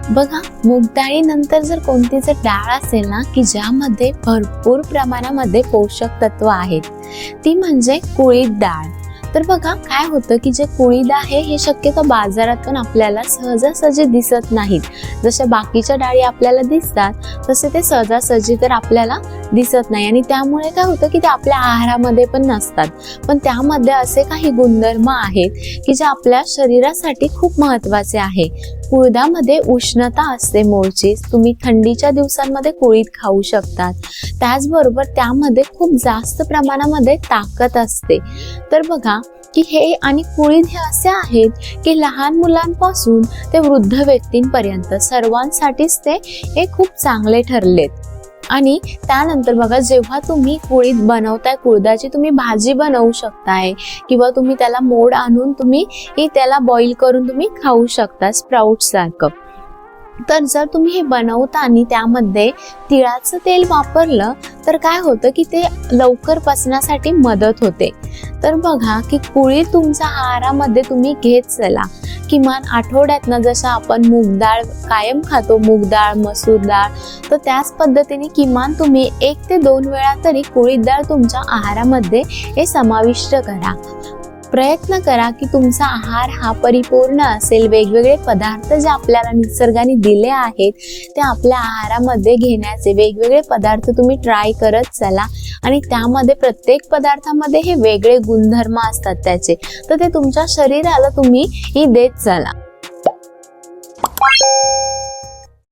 बघा, मूग डाळीनंतर जर कोणती जर डाळ असेल ना की ज्यामध्ये भरपूर प्रमाणामध्ये पोषक तत्व आहेत, ती म्हणजे कुळीथ डाळ. तर बघा काय होतं की जे कुळीथ आहे हे शक्यतो बाजारात पण आपल्याला सहजासहजी दिसत नाहीत. जशा बाकीच्या डाळी आपल्याला दिसतात तसे ते सहजासहजी तर आपल्याला दिसत नाही आणि त्यामुळे काय होतं की ते आपल्या आहारामध्ये पण नसतात. पण त्यामध्ये असे काही गुणधर्म आहेत की जे आपल्या शरीरासाठी खूप महत्त्वाचे आहे. कुळीथामध्ये उष्णता असते मूळचीच. तुम्ही थंडीच्या दिवसांमध्ये कुळीथ खाऊ शकतात. त्याचबरोबर त्यामध्ये खूप जास्त प्रमाणामध्ये ताकद असते. तर बघा की हे आणि कुळीथ हे असे आहेत की लहान मुलांपासून ते वृद्ध व्यक्तींपर्यंत सर्वांसाठीच ते खूप चांगले ठरलेत. आणि त्यानंतर बघा, जेव्हा तुम्ही कुळीथ बनवताय, कुळथाची तुम्ही भाजी बनवू शकताय किंवा तुम्ही त्याला मोड आणून तुम्ही त्याला बॉईल करून तुम्ही खाऊ शकता स्प्राउट सारखं. तर जर तुम्ही हे बनवता आणि त्यामध्ये तिळाचं तेल वापरलं तर काय होतं की ते लवकर पचण्यासाठी मदत होते. तर बघा की कुळीथ तुमच्या आहारामध्ये तुम्ही घेत चला. किमान आठवड्यातनं जसं आपण मूग डाळ कायम खातो, मूग डाळ, मसूर डाळ, तर त्याच पद्धतीने किमान तुम्ही 1 ते 2 वेळा तरी कुळीथ डाळ तुमच्या आहारामध्ये हे समाविष्ट करा. प्रयत्न करा की तुमचा आहार हा परिपूर्ण असेल. वेगवेगळे पदार्थ जे आपल्याला निसर्गाने दिले आहेत ते आपल्या आहारामध्ये घेण्याचे वेगवेगळे पदार्थ तुम्ही ट्राय करत चला. आणि त्यामध्ये प्रत्येक पदार्थामध्ये हे वेगळे गुणधर्म असतात त्याचे, तर ते तुमच्या शरीराला तुम्ही देत चला.